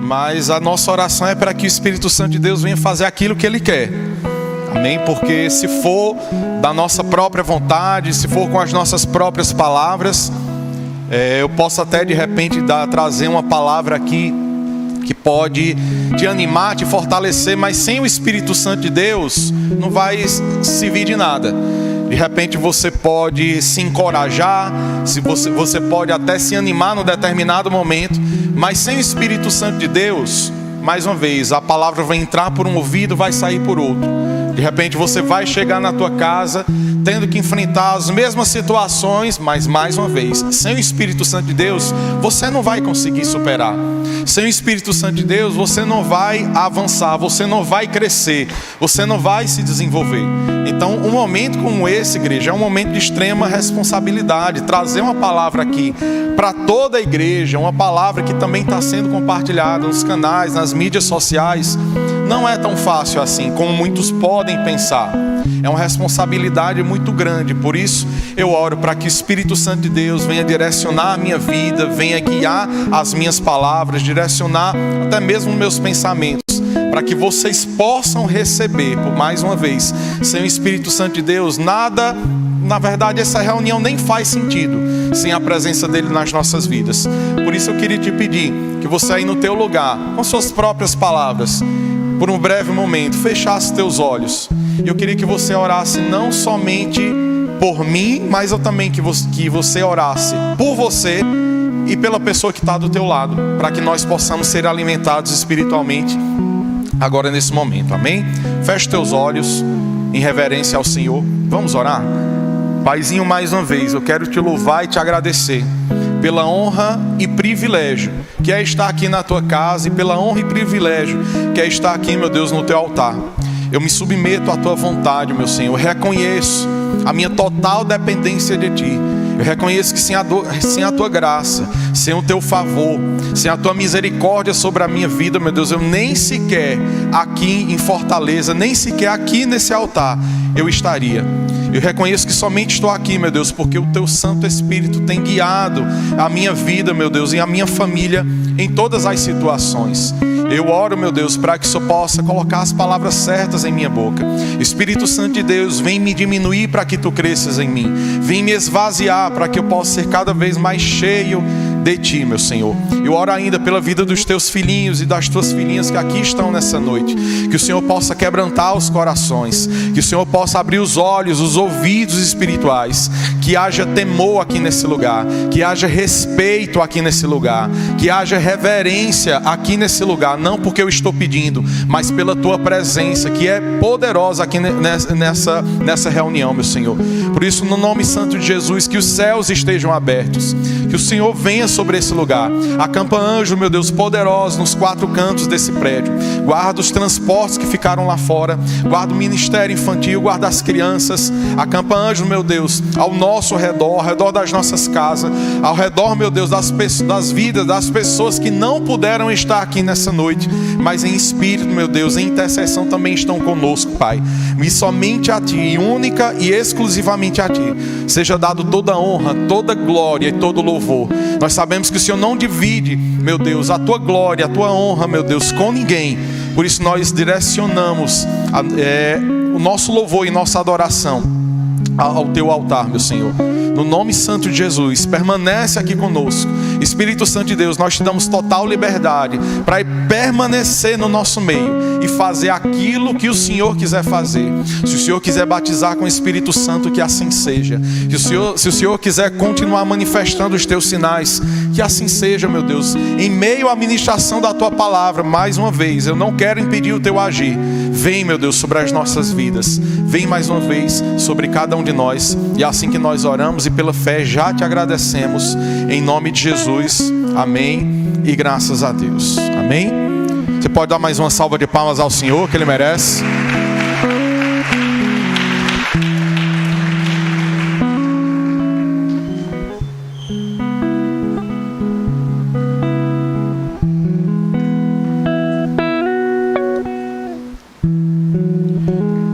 mas a nossa oração é para que o Espírito Santo de Deus venha fazer aquilo que Ele quer. Amém? Porque se for da nossa própria vontade, se for com as nossas próprias palavras, eu posso até de repente trazer uma palavra aqui que pode te animar, te fortalecer, mas sem o Espírito Santo de Deus não vai servir de nada. De repente você pode se encorajar, você pode até se animar num determinado momento, mas sem o Espírito Santo de Deus, mais uma vez, a palavra vai entrar por um ouvido, vai sair por outro. De repente você vai chegar na tua casa tendo que enfrentar as mesmas situações, mas mais uma vez, sem o Espírito Santo de Deus, você não vai conseguir superar. Sem o Espírito Santo de Deus, você não vai avançar, você não vai crescer, você não vai se desenvolver. Então, um momento como esse, igreja, é um momento de extrema responsabilidade. Trazer uma palavra aqui para toda a igreja, uma palavra que também está sendo compartilhada nos canais, nas mídias sociais, não é tão fácil assim, como muitos podem pensar. É uma responsabilidade muito grande. Por isso eu oro para que o Espírito Santo de Deus venha direcionar a minha vida, venha guiar as minhas palavras, direcionar até mesmo meus pensamentos, para que vocês possam receber, por mais uma vez, sem o Espírito Santo de Deus, nada, na verdade essa reunião nem faz sentido sem a presença dele nas nossas vidas. Por isso eu queria te pedir que você aí no teu lugar, com suas próprias palavras, por um breve momento, fechasse teus olhos. E eu queria que você orasse não somente por mim, mas eu também que você orasse por você e pela pessoa que está do teu lado, para que nós possamos ser alimentados espiritualmente agora nesse momento, amém? Feche teus olhos em reverência ao Senhor. Vamos orar? Paizinho, mais uma vez, eu quero te louvar e te agradecer pela honra e privilégio que é estar aqui na tua casa, e pela honra e privilégio que é estar aqui, meu Deus, no teu altar. Eu me submeto à tua vontade, meu Senhor. Eu reconheço a minha total dependência de ti. Eu reconheço que sem a tua graça, sem o teu favor, sem a tua misericórdia sobre a minha vida, meu Deus, eu nem sequer aqui em Fortaleza, nem sequer aqui nesse altar eu estaria. Eu reconheço que somente estou aqui, meu Deus, porque o teu Santo Espírito tem guiado a minha vida, meu Deus, e a minha família em todas as situações. Eu oro, meu Deus, para que eu possa colocar as palavras certas em minha boca. Espírito Santo de Deus, vem me diminuir para que tu cresças em mim. Vem me esvaziar para que eu possa ser cada vez mais cheio de ti, meu Senhor. Eu oro ainda pela vida dos teus filhinhos e das tuas filhinhas que aqui estão nessa noite. Que o Senhor possa quebrantar os corações. Que o Senhor possa abrir os olhos, os ouvidos espirituais. Que haja temor aqui nesse lugar. Que haja respeito aqui nesse lugar. Que haja reverência aqui nesse lugar. Não porque eu estou pedindo, mas pela tua presença, que é poderosa aqui nessa reunião, meu Senhor. Por isso, no nome santo de Jesus, que os céus estejam abertos. Que o Senhor venha sobre esse lugar. Acampa anjo, meu Deus, poderoso nos quatro cantos desse prédio. Guarda os transportes que ficaram lá fora. Guarda o ministério infantil, guarda as crianças. Acampa anjo, meu Deus, ao nosso redor, ao redor das nossas casas, ao redor, meu Deus, das vidas das pessoas que não puderam estar aqui nessa noite, mas em espírito, meu Deus, em intercessão também estão conosco, Pai. E somente a ti, única e exclusivamente a ti, seja dado toda a honra, toda a glória e todo o louvor. Nós sabemos que o Senhor não divide, meu Deus, a tua glória, a tua honra, meu Deus, com ninguém. Por isso nós direcionamos o nosso louvor e nossa adoração ao teu altar, meu Senhor. No nome santo de Jesus, permanece aqui conosco. Espírito Santo de Deus, nós te damos total liberdade para permanecer no nosso meio e fazer aquilo que o Senhor quiser fazer. Se o Senhor quiser batizar com o Espírito Santo, que assim seja. Se o Senhor quiser continuar manifestando os teus sinais, que assim seja, meu Deus. Em meio à ministração da tua palavra, mais uma vez, eu não quero impedir o teu agir. Vem, meu Deus, sobre as nossas vidas. Vem mais uma vez sobre cada um de nós. E assim que nós oramos e pela fé já te agradecemos. Em nome de Jesus. Amém. E graças a Deus. Amém. Você pode dar mais uma salva de palmas ao Senhor, que Ele merece.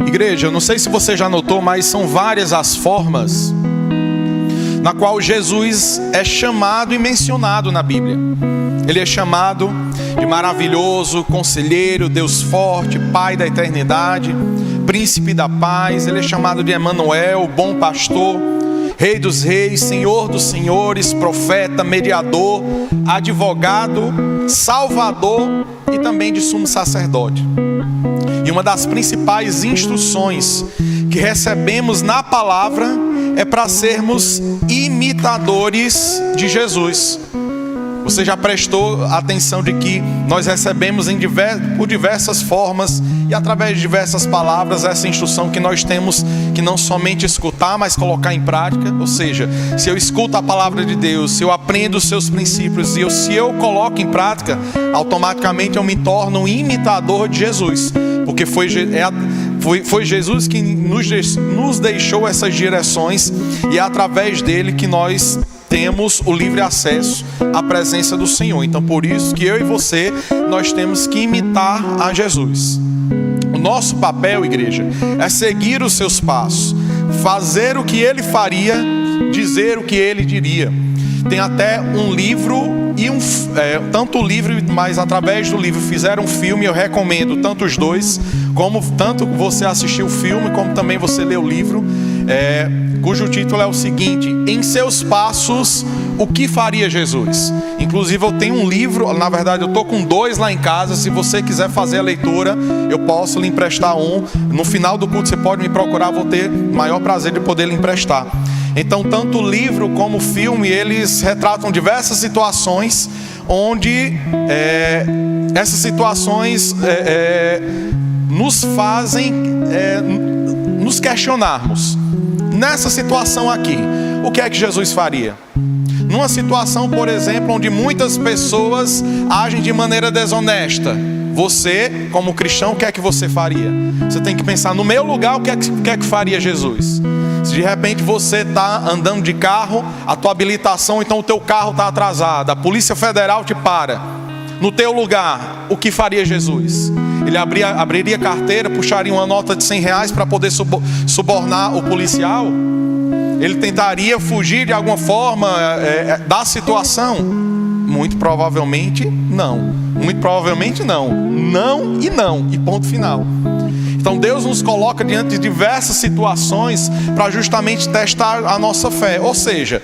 Igreja, eu não sei se você já notou, mas são várias as formas na qual Jesus é chamado e mencionado na Bíblia. Ele é chamado de maravilhoso conselheiro, Deus forte, Pai da eternidade, Príncipe da paz. Ele é chamado de Emanuel, bom pastor, Rei dos reis, Senhor dos senhores, profeta, mediador, advogado, salvador e também de sumo sacerdote. E uma das principais instruções que recebemos na palavra é para sermos imitadores de Jesus. Você já prestou atenção de que nós recebemos por diversas formas e através de diversas palavras essa instrução que nós temos que não somente escutar, mas colocar em prática? Ou seja, se eu escuto a palavra de Deus, se eu aprendo os seus princípios e se eu coloco em prática, automaticamente eu me torno um imitador de Jesus, porque foi Jesus que nos deixou essas direções e é através dele que nós temos o livre acesso à presença do Senhor. Então por isso que eu e você, nós temos que imitar a Jesus. O nosso papel, igreja, é seguir os seus passos, fazer o que ele faria, dizer o que ele diria. Tem até um livro e tanto o livro, mas através do livro fizeram um filme. Eu recomendo tanto os dois, tanto você assistir o filme como também você ler o livro, cujo título é o seguinte: Em seus passos, o que faria Jesus? Inclusive eu tenho um livro, na verdade eu estou com 2 lá em casa. Se você quiser fazer a leitura, eu posso lhe emprestar um. No final do culto você pode me procurar, vou ter o maior prazer de poder lhe emprestar. Então tanto o livro como o filme, eles retratam diversas situações onde essas situações nos fazem nos questionarmos. Nessa situação aqui, o que é que Jesus faria? Numa situação, por exemplo, onde muitas pessoas agem de maneira desonesta, você, como cristão, o que é que você faria? Você tem que pensar, no meu lugar, o que é que faria Jesus? Se de repente você está andando de carro, a tua habilitação, então o teu carro está atrasado, a Polícia Federal te para. No teu lugar, o que faria Jesus? Ele abriria carteira, puxaria uma nota de R$100 para poder subornar o policial? Ele tentaria fugir de alguma forma da situação? Muito provavelmente não. Muito provavelmente não. Não e não. E ponto final. Então Deus nos coloca diante de diversas situações para justamente testar a nossa fé. Ou seja,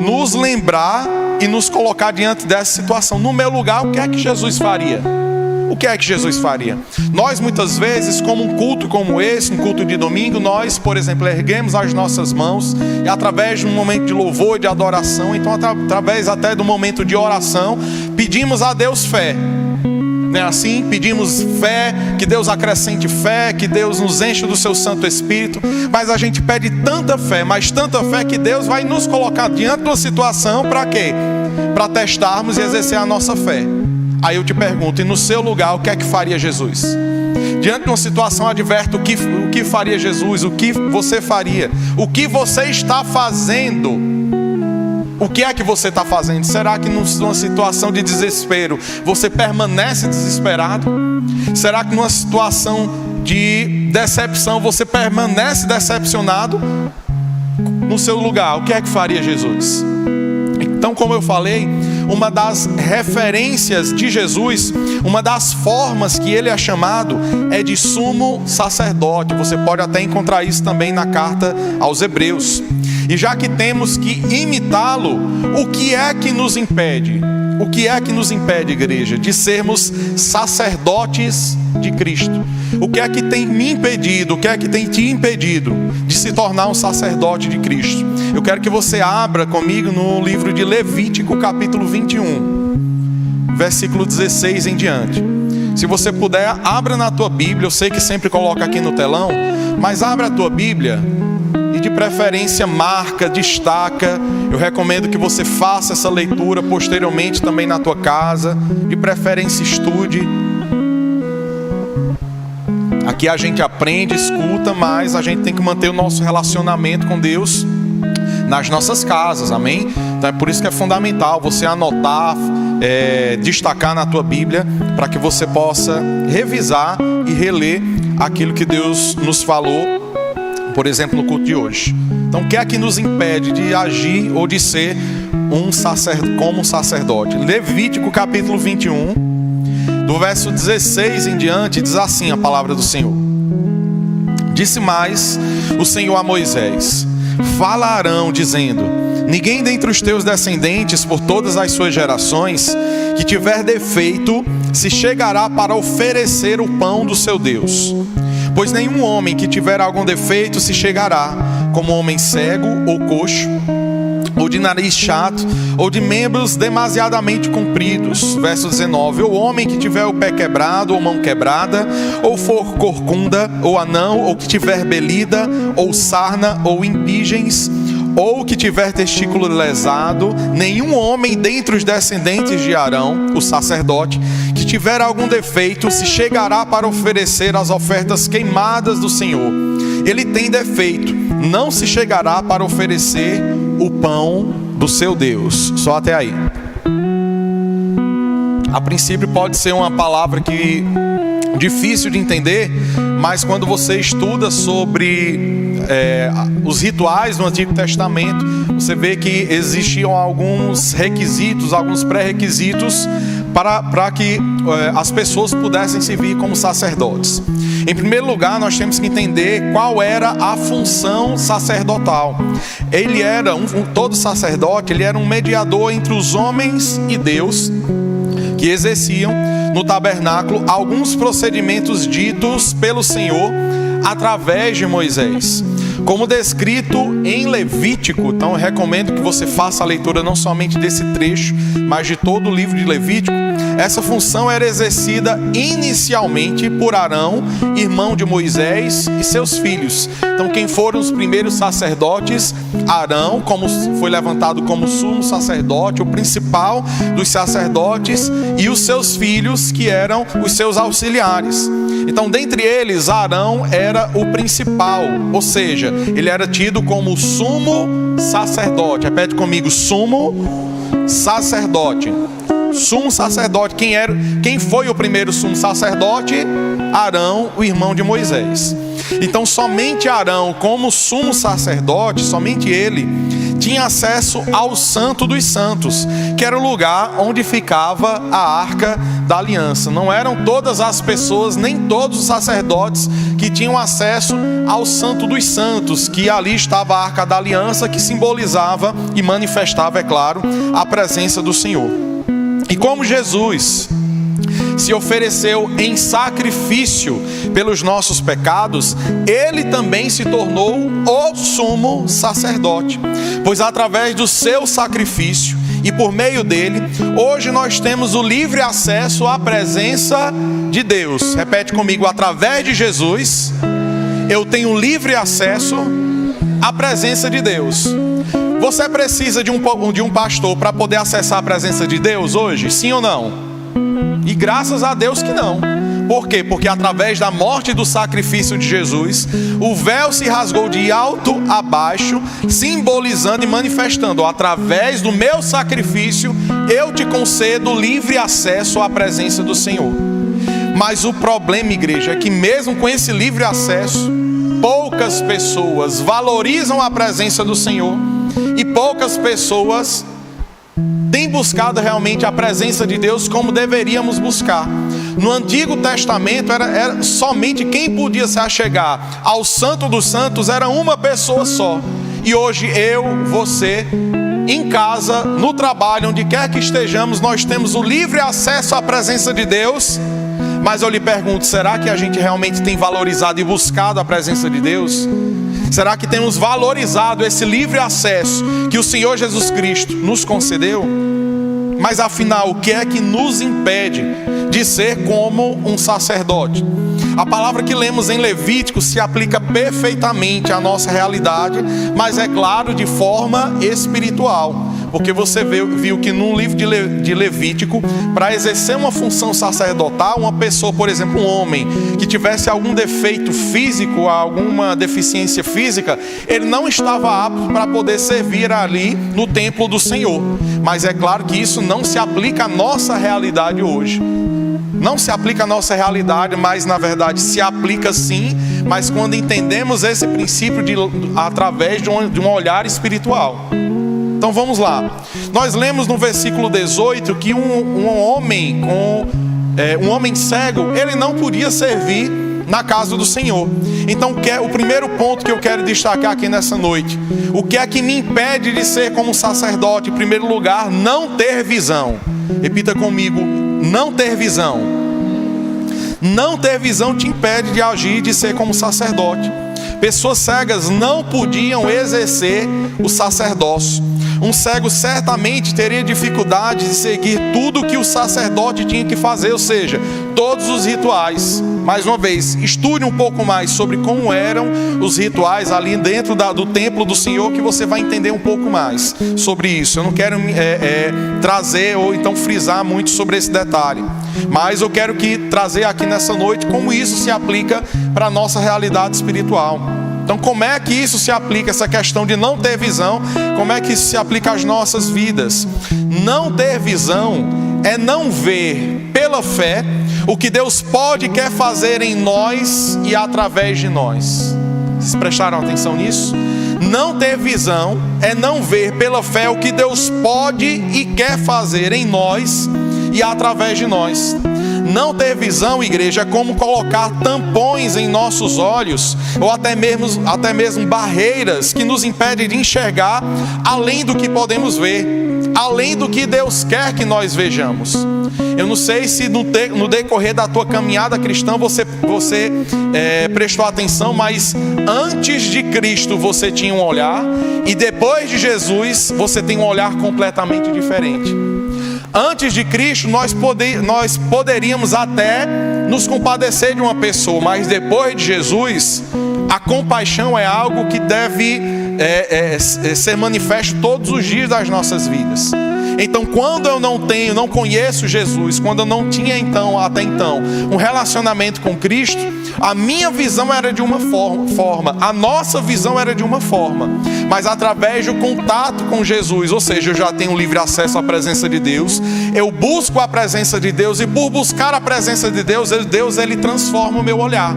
nos lembrar e nos colocar diante dessa situação. No meu lugar, o que é que Jesus faria? O que é que Jesus faria? Nós muitas vezes, como um culto como esse, um culto de domingo, nós, por exemplo, erguemos as nossas mãos e através de um momento de louvor e de adoração, então através até do momento de oração, pedimos a Deus fé. Não é assim? Pedimos fé, que Deus acrescente fé, que Deus nos enche do seu Santo Espírito. Mas a gente pede tanta fé, mas tanta fé, que Deus vai nos colocar diante de uma situação para quê? Para testarmos e exercer a nossa fé. Aí eu te pergunto, e no seu lugar, o que é que faria Jesus? Diante de uma situação adversa, o que faria Jesus? O que você faria? O que você está fazendo? O que é que você está fazendo? Será que numa situação de desespero você permanece desesperado? Será que numa situação de decepção você permanece decepcionado? No seu lugar, o que é que faria Jesus? Então, como eu falei, uma das referências de Jesus, uma das formas que ele é chamado é de sumo sacerdote. Você pode até encontrar isso também na carta aos Hebreus. E já que temos que imitá-lo, o que é que nos impede? O que é que nos impede, igreja, de sermos sacerdotes de Cristo? O que é que tem me impedido? O que é que tem te impedido de se tornar um sacerdote de Cristo? Eu quero que você abra comigo no livro de Levítico, capítulo 21, versículo 16 em diante. Se você puder, abra na tua Bíblia. Eu sei que sempre coloca aqui no telão, mas abra a tua Bíblia e de preferência marca, destaca. Eu recomendo que você faça essa leitura posteriormente também na tua casa. De preferência estude. Aqui a gente aprende, escuta, mas a gente tem que manter o nosso relacionamento com Deus nas nossas casas, amém? Então é por isso que é fundamental você anotar, destacar na tua Bíblia, para que você possa revisar e reler aquilo que Deus nos falou por exemplo, no culto de hoje. Então, o que é que nos impede de agir ou de ser como um sacerdote? Levítico capítulo 21, do verso 16 em diante, diz assim a palavra do Senhor. Disse mais o Senhor a Moisés: fala a Arão, dizendo: ninguém dentre os teus descendentes, por todas as suas gerações, que tiver defeito, se chegará para oferecer o pão do seu Deus. Pois nenhum homem que tiver algum defeito se chegará, como homem cego ou coxo, ou de nariz chato, ou de membros demasiadamente compridos. Verso 19: ou homem que tiver o pé quebrado, ou mão quebrada, ou for corcunda, ou anão, ou que tiver belida, ou sarna, ou indígenes, ou que tiver testículo lesado. Nenhum homem dentre os descendentes de Arão, o sacerdote, que tiver algum defeito, se chegará para oferecer as ofertas queimadas do Senhor. Ele tem defeito, não se chegará para oferecer o pão do seu Deus. Só até aí. A princípio pode ser uma palavra que difícil de entender, mas quando você estuda sobre os rituais no Antigo Testamento, você vê que existiam alguns requisitos, alguns pré-requisitos para que as pessoas pudessem servir como sacerdotes. Em primeiro lugar, nós temos que entender qual era a função sacerdotal. Ele era todo sacerdote, ele era um mediador entre os homens e Deus, que exerciam no tabernáculo alguns procedimentos ditos pelo Senhor através de Moisés, como descrito em Levítico. Então eu recomendo que você faça a leitura não somente desse trecho, mas de todo o livro de Levítico. Essa função era exercida inicialmente por Arão, irmão de Moisés, e seus filhos. Então quem foram os primeiros sacerdotes? Arão, como foi levantado como sumo sacerdote, o principal dos sacerdotes, e os seus filhos, que eram os seus auxiliares. Então, dentre eles, Arão era o principal, ou seja, ele era tido como sumo sacerdote. Repete comigo: sumo sacerdote. Sumo sacerdote. Quem foi o primeiro sumo sacerdote? Arão, o irmão de Moisés. Então, somente Arão, como sumo sacerdote, somente ele tinha acesso ao Santo dos Santos, que era o lugar onde ficava a Arca da Aliança. Não eram todas as pessoas, nem todos os sacerdotes que tinham acesso ao Santo dos Santos, que ali estava a Arca da Aliança, que simbolizava e manifestava, é claro, a presença do Senhor. E como Jesus se ofereceu em sacrifício pelos nossos pecados, ele também se tornou o sumo sacerdote, pois através do seu sacrifício e por meio dele, hoje nós temos o livre acesso à presença de Deus. Repete comigo: através de Jesus, eu tenho livre acesso à presença de Deus. Você precisa de um pastor para poder acessar a presença de Deus hoje? Sim ou não? E graças a Deus que não. Por quê? Porque através da morte e do sacrifício de Jesus, o véu se rasgou de alto a baixo, simbolizando e manifestando: através do meu sacrifício, eu te concedo livre acesso à presença do Senhor. Mas o problema, igreja, é que mesmo com esse livre acesso, poucas pessoas valorizam a presença do Senhor e poucas pessoas têm buscado realmente a presença de Deus como deveríamos buscar. No Antigo Testamento era somente quem podia se achegar ao Santo dos Santos, era uma pessoa só. E hoje eu, você, em casa, no trabalho, onde quer que estejamos, nós temos o livre acesso à presença de Deus. Mas eu lhe pergunto: será que a gente realmente tem valorizado e buscado a presença de Deus? Será que temos valorizado esse livre acesso que o Senhor Jesus Cristo nos concedeu? Mas afinal, o que é que nos impede de ser como um sacerdote? A palavra que lemos em Levítico se aplica perfeitamente à nossa realidade, mas é claro, de forma espiritual. Porque você viu que no livro de Levítico, para exercer uma função sacerdotal, uma pessoa, por exemplo, um homem que tivesse algum defeito físico, alguma deficiência física, ele não estava apto para poder servir ali no templo do Senhor. Mas é claro que isso não se aplica à nossa realidade hoje. Não se aplica à nossa realidade, mas na verdade se aplica sim, mas quando entendemos esse princípio através de um olhar espiritual. Então vamos lá. Nós lemos no versículo 18 que um homem cego, ele não podia servir na casa do Senhor. Então o primeiro ponto que eu quero destacar aqui nessa noite: o que é que me impede de ser como sacerdote? Em primeiro lugar, não ter visão. Repita comigo: não ter visão. Não ter visão te impede de agir, de ser como sacerdote. Pessoas cegas não podiam exercer o sacerdócio. Um cego certamente teria dificuldade de seguir tudo que o sacerdote tinha que fazer, ou seja, todos os rituais. Mais uma vez, estude um pouco mais sobre como eram os rituais ali dentro do templo do Senhor, que você vai entender um pouco mais sobre isso. Eu não quero trazer ou então frisar muito sobre esse detalhe, mas eu quero trazer aqui nessa noite como isso se aplica para a nossa realidade espiritual. Então, como é que isso se aplica, essa questão de não ter visão, como é que isso se aplica às nossas vidas? Não ter visão é não ver pela fé o que Deus pode e quer fazer em nós e através de nós. Vocês prestaram atenção nisso? Não ter visão é não ver pela fé o que Deus pode e quer fazer em nós e através de nós. Não ter visão, igreja, é como colocar tampões em nossos olhos, ou até mesmo barreiras que nos impedem de enxergar além do que podemos ver, além do que Deus quer que nós vejamos. Eu não sei se no decorrer da tua caminhada cristã você prestou atenção, mas antes de Cristo você tinha um olhar, e depois de Jesus você tem um olhar completamente diferente. Antes de Cristo nós poderíamos até nos compadecer de uma pessoa, mas depois de Jesus a compaixão é algo que deve ser manifesto todos os dias das nossas vidas. Então, quando eu não conheço Jesus, quando eu não tinha até então um relacionamento com Cristo, a minha visão era de uma forma, a nossa visão era de uma forma, mas através do contato com Jesus, ou seja, eu já tenho livre acesso à presença de Deus, eu busco a presença de Deus, e por buscar a presença de Deus, ele transforma o meu olhar.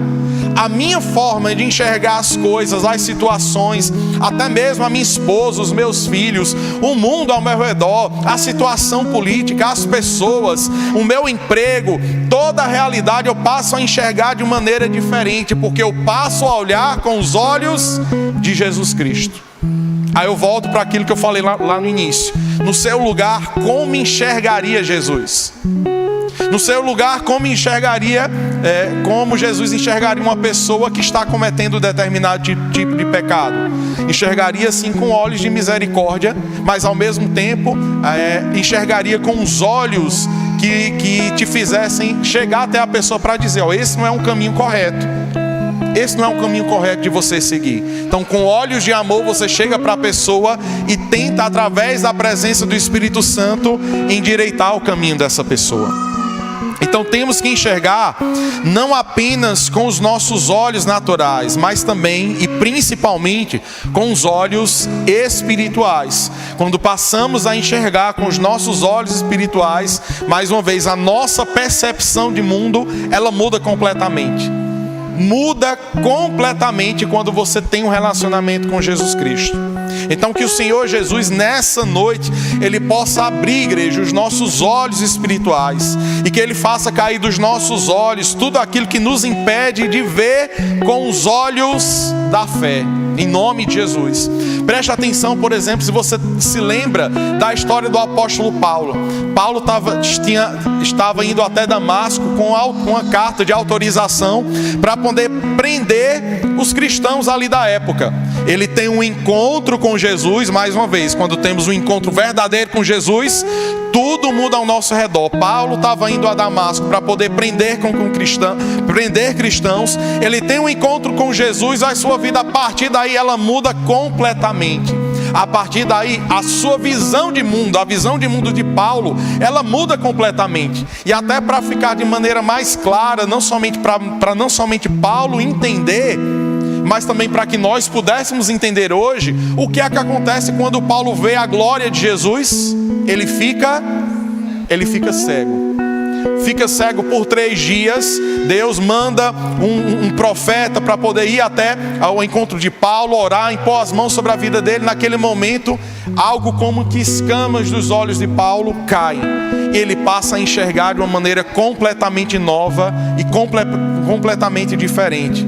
A minha forma de enxergar as coisas, as situações, até mesmo a minha esposa, os meus filhos, o mundo ao meu redor, a situação política, as pessoas, o meu emprego, toda a realidade eu passo a enxergar de maneira diferente, porque eu passo a olhar com os olhos de Jesus Cristo. Aí eu volto para aquilo que eu falei lá no início. No seu lugar, como enxergaria Jesus? No seu lugar, como Jesus enxergaria uma pessoa que está cometendo determinado tipo de pecado? Enxergaria sim com olhos de misericórdia, mas ao mesmo tempo enxergaria com os olhos que te fizessem chegar até a pessoa para dizer: ó, esse não é um caminho correto. Esse não é um caminho correto de você seguir. Então, com olhos de amor, você chega para a pessoa e tenta, através da presença do Espírito Santo, endireitar o caminho dessa pessoa. Então temos que enxergar não apenas com os nossos olhos naturais, mas também e principalmente com os olhos espirituais. Quando passamos a enxergar com os nossos olhos espirituais, mais uma vez, a nossa percepção de mundo, ela muda completamente. Muda completamente quando você tem um relacionamento com Jesus Cristo. Então que o Senhor Jesus nessa noite, Ele possa abrir, igreja, os nossos olhos espirituais, e que Ele faça cair dos nossos olhos tudo aquilo que nos impede de ver com os olhos da fé, em nome de Jesus. Preste atenção, por exemplo, se você se lembra da história do apóstolo Paulo. Paulo estava indo até Damasco com uma carta de autorização para poder prender os cristãos ali da época. Ele tem um encontro com Jesus, mais uma vez, quando temos um encontro verdadeiro com Jesus, tudo muda ao nosso redor. Paulo estava indo a Damasco para poder prender cristãos. Ele tem um encontro com Jesus, a sua vida a partir daí ela muda completamente. A partir daí a sua visão de mundo, a visão de mundo de Paulo, ela muda completamente. E até para ficar de maneira mais clara, não somente Paulo entender, mas também para que nós pudéssemos entender hoje o que é que acontece quando Paulo vê a glória de Jesus. Ele fica cego. fica cego por 3 dias. Deus manda um profeta para poder ir até ao encontro de Paulo, orar, impor as mãos sobre a vida dele. Naquele momento, algo como que escamas dos olhos de Paulo caem. Ele passa a enxergar de uma maneira completamente nova e completamente diferente.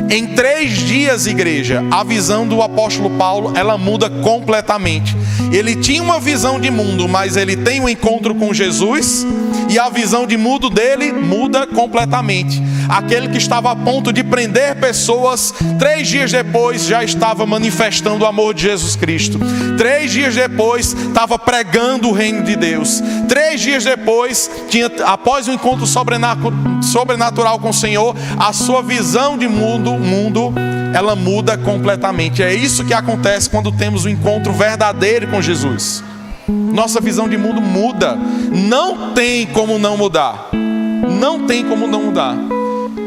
Em 3 dias, igreja, a visão do apóstolo Paulo, ela muda completamente. Ele tinha uma visão de mundo, mas ele tem um encontro com Jesus e a visão de mundo dele muda completamente. Aquele que estava a ponto de prender pessoas, 3 dias depois já estava manifestando o amor de Jesus Cristo. 3 dias depois estava pregando o reino de Deus. 3 dias depois, após o encontro sobrenatural com o Senhor, a sua visão de mundo, ela muda completamente. É isso que acontece quando temos um encontro verdadeiro com Jesus. Nossa visão de mundo muda. Não tem como não mudar. Não tem como não mudar.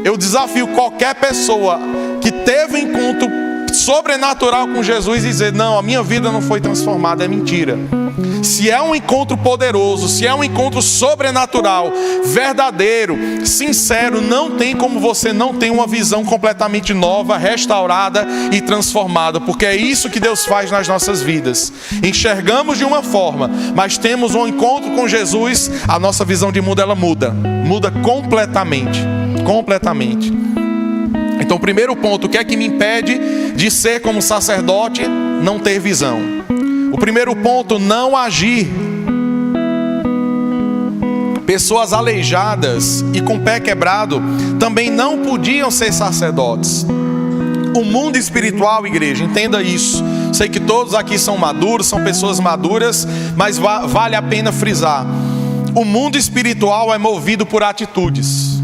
Eu desafio qualquer pessoa que teve um encontro sobrenatural com Jesus e dizer: não, a minha vida não foi transformada. É mentira. Se é um encontro poderoso, se é um encontro sobrenatural, verdadeiro, sincero, não tem como você não ter uma visão completamente nova, restaurada e transformada, porque é isso que Deus faz nas nossas vidas. Enxergamos de uma forma, mas temos um encontro com Jesus, a nossa visão de mundo, ela muda completamente. Então, o primeiro ponto, o que é que me impede de ser como sacerdote? Não ter visão. O primeiro ponto, não agir. Pessoas aleijadas e com pé quebrado também não podiam ser sacerdotes. O mundo espiritual, igreja, entenda isso. Sei que todos aqui são maduros, são pessoas maduras, mas vale a pena frisar. O mundo espiritual é movido por atitudes.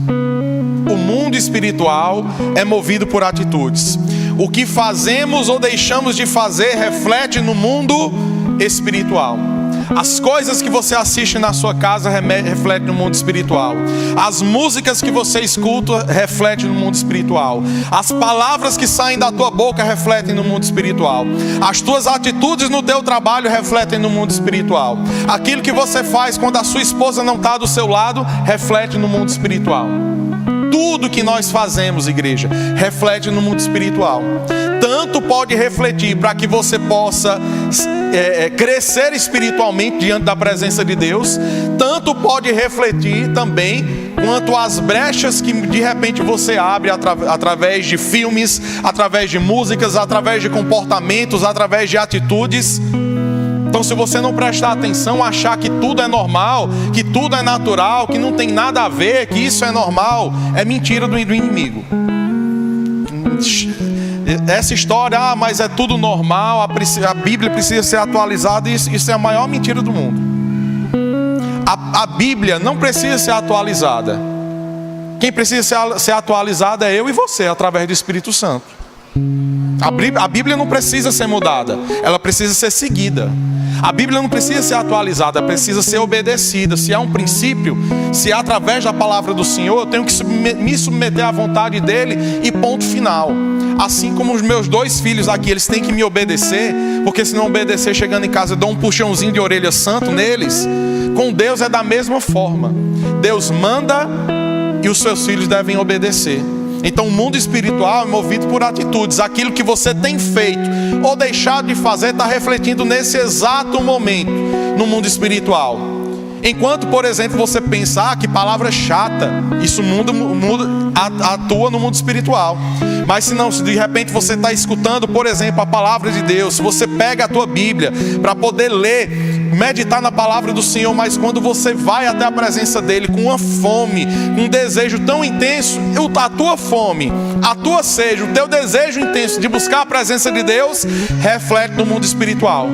O mundo espiritual é movido por atitudes. O que fazemos ou deixamos de fazer reflete no mundo espiritual. As coisas que você assiste na sua casa refletem no mundo espiritual. As músicas que você escuta refletem no mundo espiritual. As palavras que saem da tua boca refletem no mundo espiritual. As tuas atitudes no teu trabalho refletem no mundo espiritual. Aquilo que você faz quando a sua esposa não está do seu lado reflete no mundo espiritual. Tudo que nós fazemos, igreja, reflete no mundo espiritual. Tanto pode refletir para que você possa crescer espiritualmente diante da presença de Deus, tanto pode refletir também quanto às brechas que de repente você abre através de filmes, através de músicas, através de comportamentos, através de atitudes. Então, se você não prestar atenção, achar que tudo é normal, que tudo é natural, que não tem nada a ver, que isso é normal, é mentira do inimigo. Essa história, mas é tudo normal, a Bíblia precisa ser atualizada, isso é a maior mentira do mundo. A Bíblia não precisa ser atualizada. Quem precisa ser atualizada é eu e você, através do Espírito Santo. A Bíblia não precisa ser mudada, ela precisa ser seguida. A Bíblia não precisa ser atualizada, precisa ser obedecida. Se há um princípio, se é através da palavra do Senhor, eu tenho que me submeter à vontade dele e ponto final. Assim como os meus 2 filhos aqui, eles têm que me obedecer, porque se não obedecer, chegando em casa eu dou um puxãozinho de orelha santo neles. Com Deus é da mesma forma. Deus manda e os seus filhos devem obedecer. Então o mundo espiritual é movido por atitudes. Aquilo que você tem feito ou deixado de fazer está refletindo nesse exato momento no mundo espiritual. Enquanto, por exemplo, você pensa, que palavra chata, isso atua no mundo espiritual. Mas se de repente você está escutando, por exemplo, a palavra de Deus, se você pega a tua Bíblia para poder ler, meditar na palavra do Senhor, mas quando você vai até a presença dele com uma fome, com um desejo tão intenso, a tua fome, a tua sede, o teu desejo intenso de buscar a presença de Deus, reflete no mundo espiritual.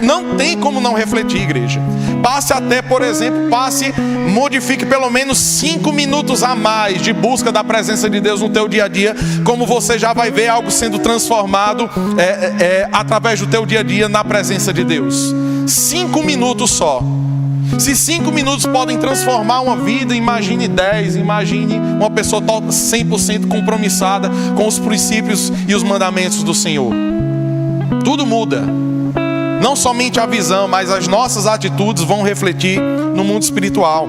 Não tem como não refletir, igreja. Modifique pelo menos 5 minutos a mais de busca da presença de Deus no teu dia a dia, como você já vai ver algo sendo transformado através do teu dia a dia na presença de Deus. 5 minutos só. Se 5 minutos podem transformar uma vida, imagine 10, imagine uma pessoa 100% compromissada com os princípios e os mandamentos do Senhor. Tudo muda. Não somente a visão, mas as nossas atitudes vão refletir no mundo espiritual.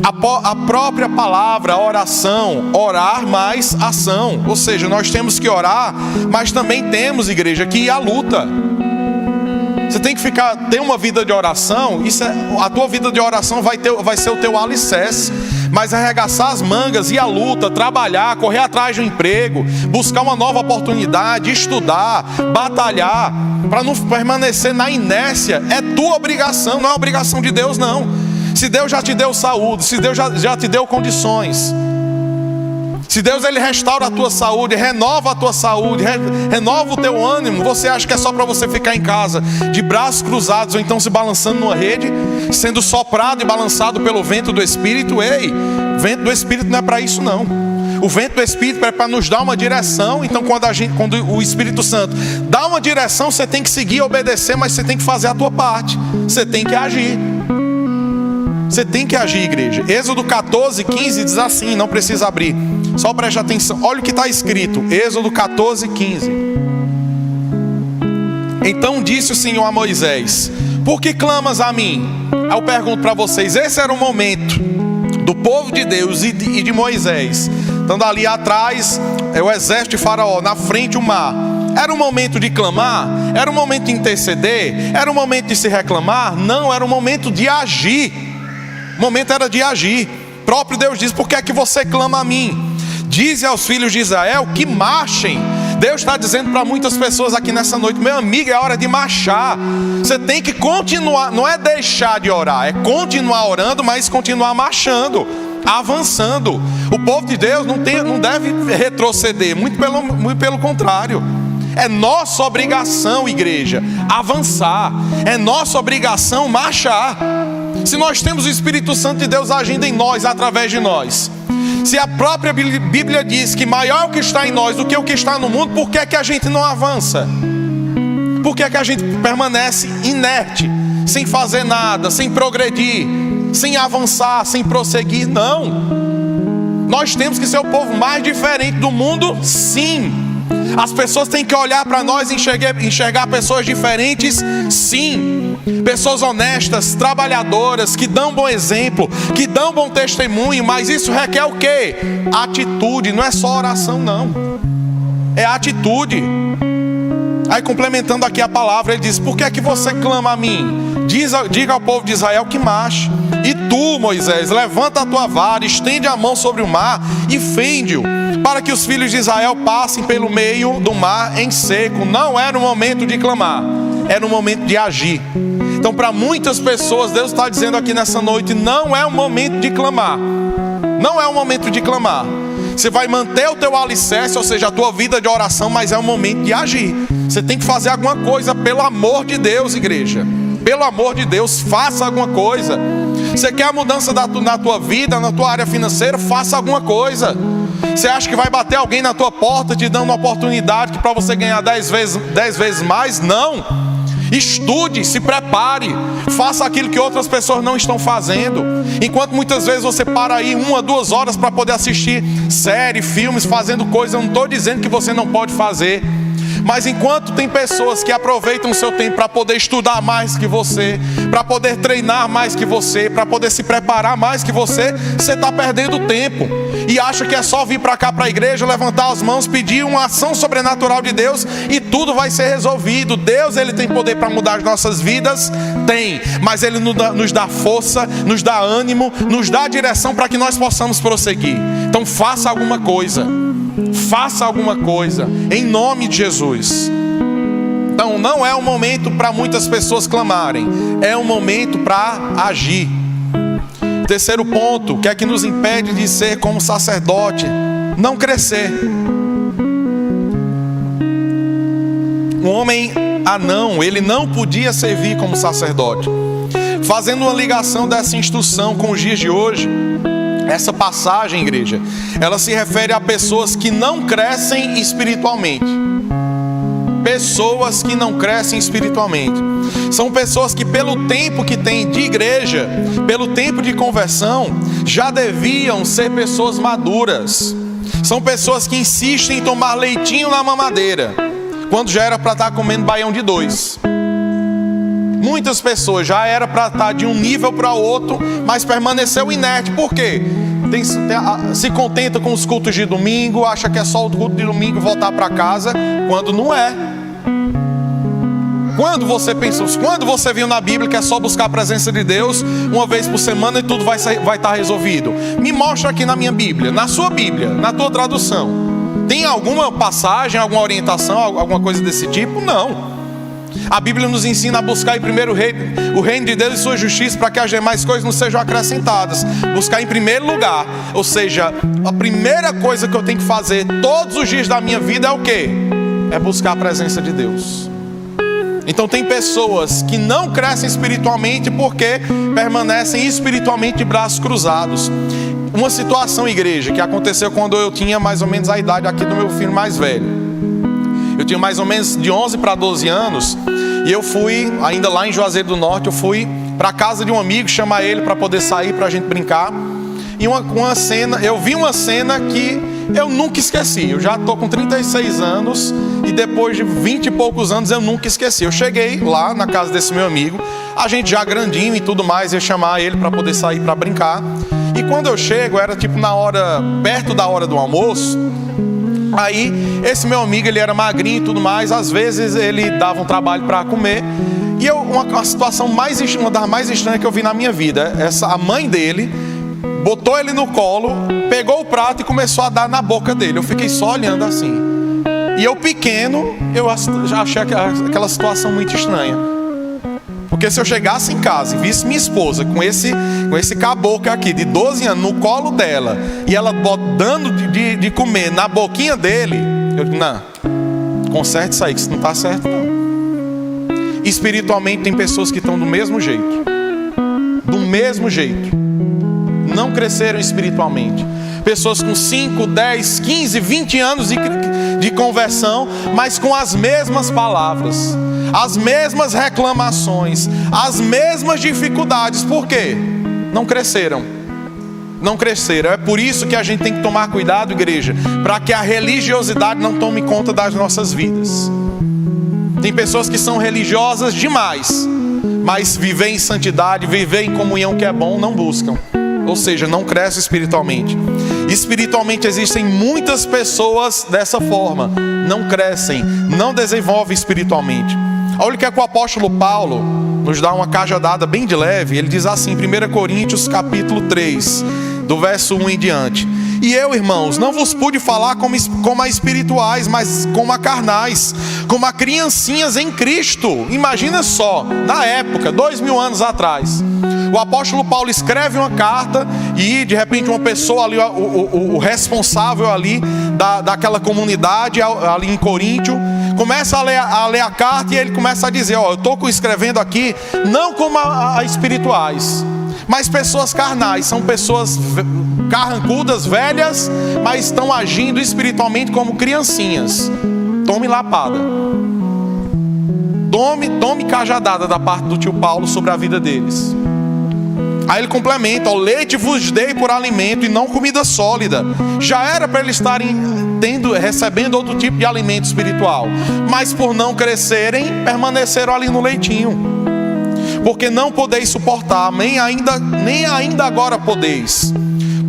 A própria palavra, a oração, orar mais ação. Ou seja, nós temos que orar, mas também temos, igreja, que ir à luta. Você tem que ter uma vida de oração. A tua vida de oração vai ser o teu alicerce. Mas arregaçar as mangas, ir à luta, trabalhar, correr atrás de um emprego, buscar uma nova oportunidade, estudar, batalhar, para não permanecer na inércia, é tua obrigação, não é obrigação de Deus, não. Se Deus já te deu saúde, se Deus já te deu condições, se Deus ele restaura a tua saúde, renova a tua saúde, renova o teu ânimo, você acha que é só para você ficar em casa de braços cruzados ou então se balançando numa rede, sendo soprado e balançado pelo vento do Espírito? Ei, o vento do Espírito não é para isso, não. O vento do Espírito é para nos dar uma direção. Então quando o Espírito Santo dá uma direção, você tem que seguir, obedecer, mas você tem que fazer a tua parte, você tem que agir. Você tem que agir, igreja. Êxodo 14, 15 diz assim, não precisa abrir, só preste atenção, olha o que está escrito, Êxodo 14, 15. Então disse o Senhor a Moisés: por que clamas a mim? Aí eu pergunto para vocês, esse era o momento do povo de Deus e de Moisés, estando ali atrás o exército de Faraó, na frente o mar. Era um momento de clamar? Era um momento de interceder? Era um momento de se reclamar? Não, era um momento de agir. O momento era de agir. O próprio Deus diz: por que é que você clama a mim? Dize aos filhos de Israel que marchem. Deus está dizendo para muitas pessoas aqui nessa noite: meu amigo, é hora de marchar. Você tem que continuar, não é deixar de orar, é continuar orando, mas continuar marchando, avançando. O povo de Deus não deve retroceder, muito pelo contrário. É nossa obrigação, igreja, avançar. É nossa obrigação marchar. Se nós temos o Espírito Santo de Deus agindo em nós, através de nós, se a própria Bíblia diz que maior é o que está em nós do que o que está no mundo, por que é que a gente não avança? Por que é que a gente permanece inerte, sem fazer nada, sem progredir, sem avançar, sem prosseguir? Não. Nós temos que ser o povo mais diferente do mundo, sim. As pessoas têm que olhar para nós e enxergar pessoas diferentes, sim. Pessoas honestas, trabalhadoras, que dão bom exemplo, que dão bom testemunho. Mas isso requer o quê? Atitude, não é só oração, não. É atitude. Aí complementando aqui a palavra, ele diz: por que é que você clama a mim? Diga ao povo de Israel que marche. E tu, Moisés, levanta a tua vara, estende a mão sobre o mar e fende-o, para que os filhos de Israel passem pelo meio do mar em seco. Não era o momento de clamar, era o momento de agir. Então, para muitas pessoas, Deus está dizendo aqui nessa noite: não é o momento de clamar. Não é o momento de clamar. Você vai manter o teu alicerce, ou seja, a tua vida de oração, mas é o momento de agir. Você tem que fazer alguma coisa, pelo amor de Deus, igreja. Pelo amor de Deus, faça alguma coisa. Você quer a mudança na tua vida, na tua área financeira? Faça alguma coisa. Você acha que vai bater alguém na tua porta te dando uma oportunidade para você ganhar 10 vezes mais? Não. Estude, se prepare, faça aquilo que outras pessoas não estão fazendo. Enquanto muitas vezes você para aí 1 a 2 horas para poder assistir série, filmes, fazendo coisas, eu não estou dizendo que você não pode fazer. Mas enquanto tem pessoas que aproveitam o seu tempo para poder estudar mais que você, para poder treinar mais que você, para poder se preparar mais que você está perdendo tempo. E acha que é só vir para cá, para a igreja, levantar as mãos, pedir uma ação sobrenatural de Deus e tudo vai ser resolvido. Deus, Ele tem poder para mudar as nossas vidas? Tem. Mas Ele nos dá força, nos dá ânimo, nos dá direção para que nós possamos prosseguir. Então faça alguma coisa. Faça alguma coisa, em nome de Jesus. Então não é um momento para muitas pessoas clamarem, é um momento para agir. Terceiro ponto, o que é que nos impede de ser como sacerdote? Não crescer. Um homem anão, ele não podia servir como sacerdote. Fazendo uma ligação dessa instrução com os dias de hoje, essa passagem, igreja, ela se refere a pessoas que não crescem espiritualmente. Pessoas que não crescem espiritualmente. São pessoas que pelo tempo que têm de igreja, pelo tempo de conversão, já deviam ser pessoas maduras. São pessoas que insistem em tomar leitinho na mamadeira, quando já era para estar comendo baião de 2. Muitas pessoas já era para estar de um nível para outro, mas permaneceu inerte. Por quê? Se contenta com os cultos de domingo, acha que é só o culto de domingo voltar para casa, quando não é. Quando você pensou, quando você viu na Bíblia que é só buscar a presença de Deus uma vez por semana e tudo vai estar resolvido? Me mostra aqui na minha Bíblia, na sua Bíblia, na tua tradução. Tem alguma passagem, alguma orientação, alguma coisa desse tipo? Não. A Bíblia nos ensina a buscar em primeiro o reino de Deus e sua justiça, para que as demais coisas não sejam acrescentadas. Buscar em primeiro lugar, ou seja, a primeira coisa que eu tenho que fazer todos os dias da minha vida é o quê? É buscar a presença de Deus. Então tem pessoas que não crescem espiritualmente porque permanecem espiritualmente de braços cruzados. Uma situação, igreja, que aconteceu quando eu tinha mais ou menos a idade aqui do meu filho mais velho. Eu tinha mais ou menos de 11 para 12 anos. E eu fui, ainda lá em Juazeiro do Norte, eu fui para a casa de um amigo, chamar ele para poder sair, para a gente brincar. E eu vi uma cena que eu nunca esqueci. Eu já estou com 36 anos e depois de 20 e poucos anos eu nunca esqueci. Eu cheguei lá na casa desse meu amigo, a gente já grandinho e tudo mais, ia chamar ele para poder sair para brincar. E quando eu chego, era tipo perto da hora do almoço. Aí, esse meu amigo, ele era magrinho e tudo mais. Às vezes ele dava um trabalho para comer. E uma situação uma das mais estranhas que eu vi na minha vida. A mãe dele botou ele no colo, pegou o prato e começou a dar na boca dele. Eu fiquei só olhando assim. E eu pequeno, eu já achei aquela situação muito estranha. Porque se eu chegasse em casa e visse minha esposa com esse caboclo aqui de 12 anos no colo dela e ela dando de comer na boquinha dele, eu digo, não, conserte isso aí, que isso não está certo não. Espiritualmente tem pessoas que estão do mesmo jeito. Do mesmo jeito. Não cresceram espiritualmente. Pessoas com 5, 10, 15, 20 anos de conversão, mas com as mesmas palavras, as mesmas reclamações, as mesmas dificuldades. Por quê? Não cresceram. Não cresceram. É por isso que a gente tem que tomar cuidado, igreja, para que a religiosidade não tome conta das nossas vidas. Tem pessoas que são religiosas demais, mas viver em santidade, viver em comunhão que é bom, não buscam. Ou seja, não crescem espiritualmente. Espiritualmente existem muitas pessoas dessa forma. Não crescem, não desenvolvem espiritualmente. Olha o que é que o apóstolo Paulo nos dá uma cajadada bem de leve. Ele diz assim, 1 Coríntios capítulo 3, do verso 1 em diante. E eu, irmãos, não vos pude falar como a espirituais, mas como a carnais, como a criancinhas em Cristo. Imagina só, na época, 2000 anos atrás, o apóstolo Paulo escreve uma carta e de repente uma pessoa ali, o responsável ali daquela comunidade ali em Coríntio, começa a ler a carta e ele começa a dizer, eu estou escrevendo aqui não como a espirituais, mas pessoas carnais. São pessoas carrancudas, velhas, mas estão agindo espiritualmente como criancinhas. Tome lapada, tome cajadada da parte do tio Paulo sobre a vida deles. Aí ele complementa, o leite vos dei por alimento e não comida sólida. Já era para eles estarem recebendo outro tipo de alimento espiritual, mas por não crescerem, permaneceram ali no leitinho. Porque não podeis suportar, nem ainda agora podeis,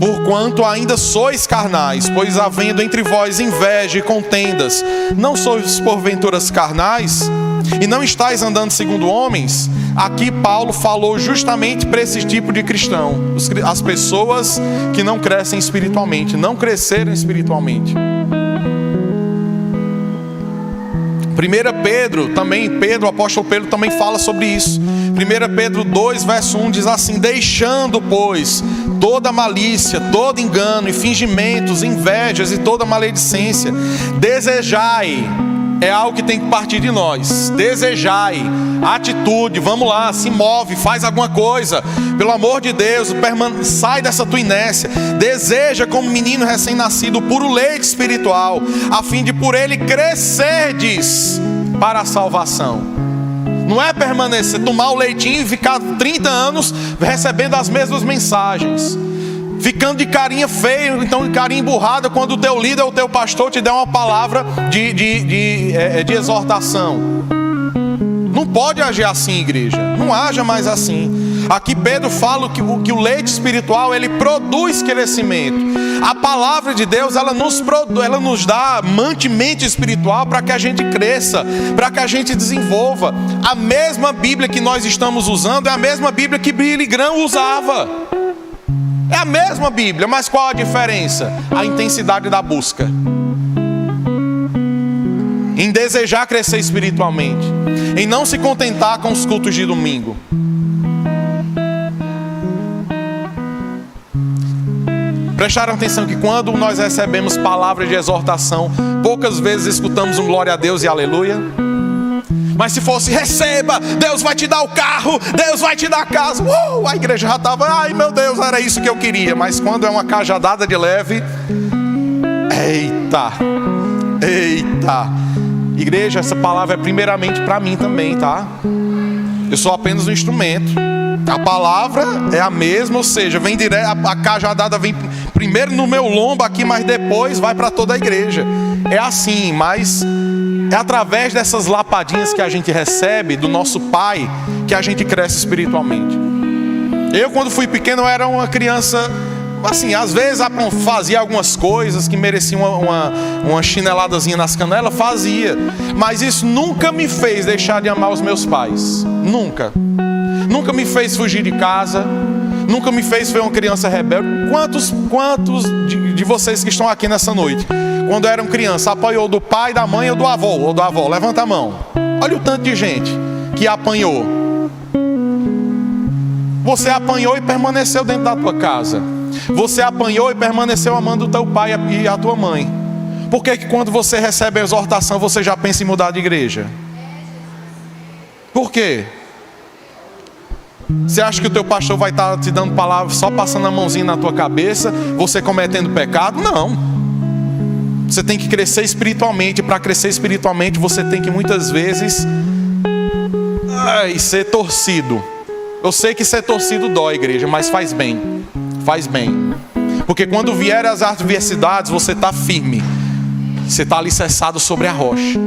porquanto ainda sois carnais. Pois havendo entre vós inveja e contendas, não sois porventura carnais? E não estáis andando segundo homens? Aqui Paulo falou justamente para esse tipo de cristão, as pessoas que não crescem espiritualmente, não cresceram espiritualmente. 1 Pedro, o apóstolo Pedro também fala sobre isso. 1 Pedro 2, verso 1 diz assim, deixando, pois, toda malícia, todo engano e fingimentos, invejas e toda maledicência, desejai. É algo que tem que partir de nós. Desejai, atitude, vamos lá, se move, faz alguma coisa. Pelo amor de Deus, sai dessa tua inércia. Deseja como menino recém-nascido puro leite espiritual, a fim de por ele crescerdes para a salvação. Não é permanecer, tomar o leitinho e ficar 30 anos recebendo as mesmas mensagens, ficando de carinha feia, então de carinha emburrada, quando o teu líder ou o teu pastor te der uma palavra de exortação. pode agir assim, igreja. Não haja mais assim. Aqui Pedro fala que o leite espiritual, ele produz crescimento. A palavra de Deus, ela nos dá mantimento espiritual para que a gente cresça, para que a gente desenvolva. A mesma Bíblia que nós estamos usando é a mesma Bíblia que Billy Graham usava. É a mesma Bíblia, mas qual a diferença? A intensidade da busca. Em desejar crescer espiritualmente, em não se contentar com os cultos de domingo. Prestaram atenção que quando nós recebemos palavras de exortação, poucas vezes escutamos um glória a Deus e aleluia. Mas se fosse receba, Deus vai te dar o carro, Deus vai te dar a casa, a igreja já estava, ai meu Deus, era isso que eu queria. Mas quando é uma cajadada de leve, eita. Igreja, essa palavra é primeiramente para mim também, tá? Eu sou apenas um instrumento. A palavra é a mesma, ou seja, vem direto, a cajadada vem primeiro no meu lombo aqui, mas depois vai para toda a igreja. É assim, mas é através dessas lapadinhas que a gente recebe do nosso Pai que a gente cresce espiritualmente. Eu, quando fui pequeno, eu era uma criança, assim, às vezes fazia algumas coisas que mereciam uma chineladazinha nas canelas, fazia. Mas isso nunca me fez deixar de amar os meus pais. Nunca me fez fugir de casa. Nunca me fez ser uma criança rebelde. Quantos de vocês que estão aqui nessa noite, quando eram criança, apanhou do pai, da mãe ou do avô? Ou da avó? Levanta a mão. Olha o tanto de gente que apanhou. Você apanhou e permaneceu dentro da tua casa. Você apanhou e permaneceu amando o teu pai e a tua mãe. Por que quando você recebe a exortação, você já pensa em mudar de igreja? Por quê? Você acha que o teu pastor vai estar te dando palavras só passando a mãozinha na tua cabeça, você cometendo pecado? Não. Você tem que crescer espiritualmente. Para crescer espiritualmente, você tem que muitas vezes ser torcido. Eu sei que ser torcido dói, igreja, mas faz bem. Faz bem. Porque quando vierem as adversidades, você está firme. Você está alicerçado sobre a rocha.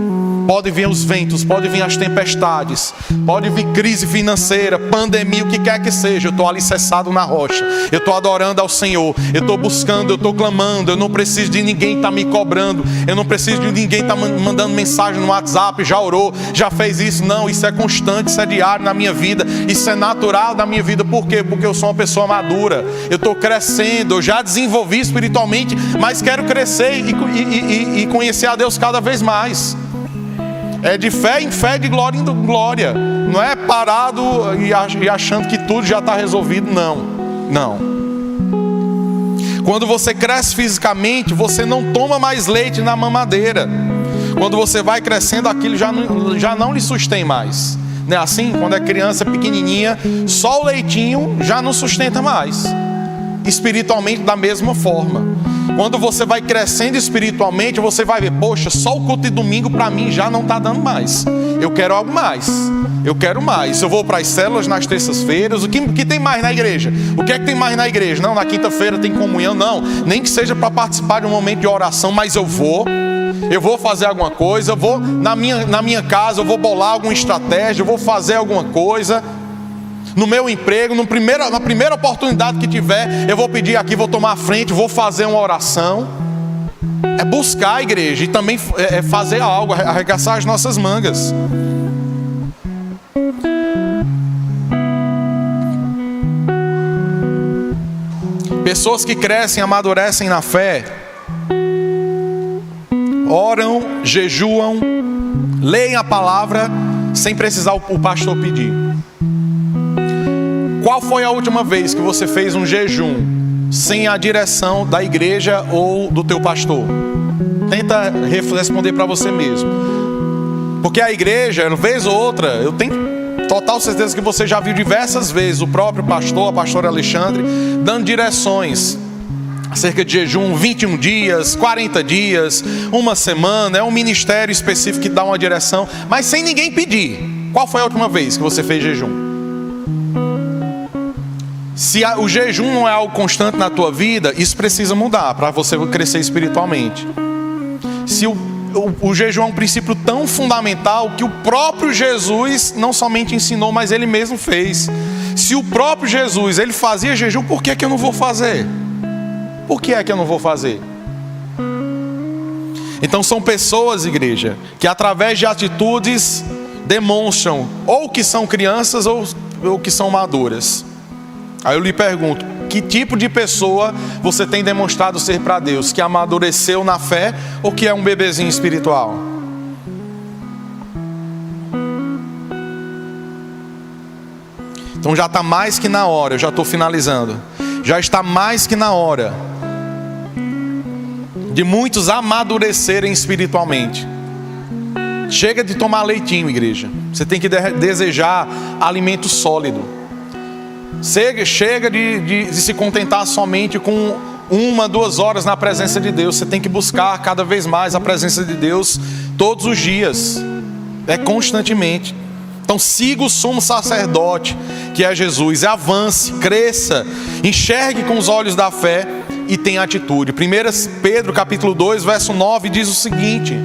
Pode vir os ventos, pode vir as tempestades, pode vir crise financeira, pandemia, o que quer que seja. Eu estou alicerçado na rocha. Eu estou adorando ao Senhor. Eu estou buscando, eu estou clamando. Eu não preciso de ninguém estar me cobrando. Eu não preciso de ninguém estar mandando mensagem no WhatsApp. Já orou, já fez isso. Não, isso é constante, isso é diário na minha vida. Isso é natural na minha vida. Por quê? Porque eu sou uma pessoa madura. Eu estou crescendo, eu já desenvolvi espiritualmente, mas quero crescer e conhecer a Deus cada vez mais. É de fé em fé, de glória em glória. Não é parado e achando que tudo já está resolvido. Não. Quando você cresce fisicamente, você não toma mais leite na mamadeira. Quando você vai crescendo, aquilo já não lhe sustém mais. Não é assim? Quando é criança pequenininha, só o leitinho já não sustenta mais. Espiritualmente da mesma forma. Quando você vai crescendo espiritualmente, você vai ver, poxa, só o culto de domingo para mim já não está dando mais. Eu quero algo mais. Eu quero mais. Eu vou para as células nas terças-feiras. O que tem mais na igreja? O que é que tem mais na igreja? Não, na quinta-feira tem comunhão. Não, nem que seja para participar de um momento de oração, mas eu vou fazer alguma coisa. Eu vou na minha casa, eu vou bolar alguma estratégia, eu vou fazer alguma coisa. No meu emprego, na primeira oportunidade que tiver, eu vou pedir aqui, vou tomar a frente, vou fazer uma oração. É buscar a igreja e também fazer algo, arregaçar as nossas mangas. Pessoas que crescem, amadurecem na fé, oram, jejuam, leem a palavra sem precisar o pastor pedir. Qual foi a última vez que você fez um jejum sem a direção da igreja ou do teu pastor? Tenta responder para você mesmo. Porque a igreja, uma vez ou outra, eu tenho total certeza que você já viu diversas vezes o próprio pastor, a pastora Alexandre, dando direções acerca de jejum, 21 dias, 40 dias, uma semana. É um ministério específico que dá uma direção, mas sem ninguém pedir. Qual foi a última vez que você fez jejum? Se o jejum não é algo constante na tua vida, isso precisa mudar para você crescer espiritualmente. Se o jejum é um princípio tão fundamental que o próprio Jesus não somente ensinou, mas ele mesmo fez. Se o próprio Jesus, ele fazia jejum, por que eu não vou fazer? Por que é que eu não vou fazer? Então são pessoas, igreja, que através de atitudes demonstram ou que são crianças ou que são maduras. Aí eu lhe pergunto, que tipo de pessoa você tem demonstrado ser para Deus? Que amadureceu na fé ou que é um bebezinho espiritual? Então já está mais que na hora, eu já estou finalizando. Já está mais que na hora de muitos amadurecerem espiritualmente. Chega de tomar leitinho, igreja. Você tem que desejar alimento sólido. Chega de se contentar somente com 1, 2 horas na presença de Deus. Você tem que buscar cada vez mais a presença de Deus todos os dias, constantemente. Então siga o sumo sacerdote, que é Jesus, avance, cresça, enxergue com os olhos da fé e tenha atitude. 1 Pedro capítulo 2, verso 9 diz o seguinte,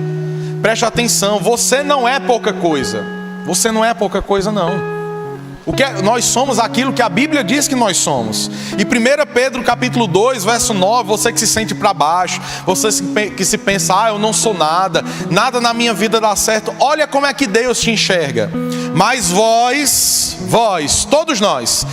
preste atenção, você não é pouca coisa. Você não é pouca coisa não. Nós somos aquilo que a Bíblia diz que nós somos. E 1 Pedro capítulo 2, verso 9, você que se sente para baixo, você que se pensa, eu não sou nada, nada na minha vida dá certo. Olha como é que Deus te enxerga. Mas vós, todos nós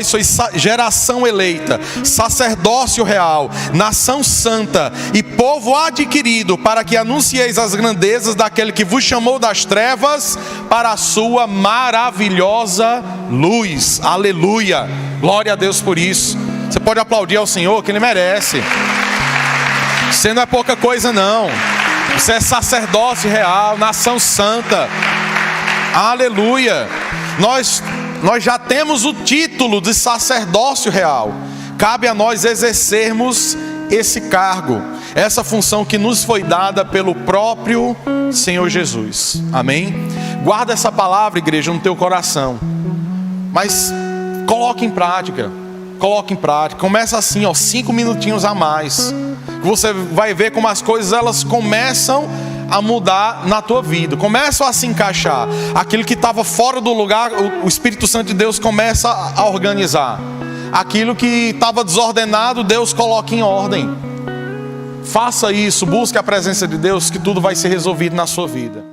sois geração eleita, sacerdócio real, nação santa e povo adquirido, para que anuncieis as grandezas daquele que vos chamou das trevas para a sua maravilhosa luz. Aleluia, glória a Deus por isso. Você pode aplaudir ao Senhor, que Ele merece. Você não é pouca coisa não. Você é sacerdócio real, nação santa. Aleluia. Nós já temos o título de sacerdócio real. Cabe a nós exercermos esse cargo, essa função que nos foi dada pelo próprio Senhor Jesus. Amém? Guarda essa palavra, igreja, no teu coração. Mas coloque em prática. Começa assim, 5 minutinhos a mais. Você vai ver como as coisas elas começam a mudar na tua vida, começam a se encaixar. Aquilo que estava fora do lugar, o Espírito Santo de Deus começa a organizar. Aquilo que estava desordenado, Deus coloca em ordem. Faça isso, busque a presença de Deus, que tudo vai ser resolvido na sua vida.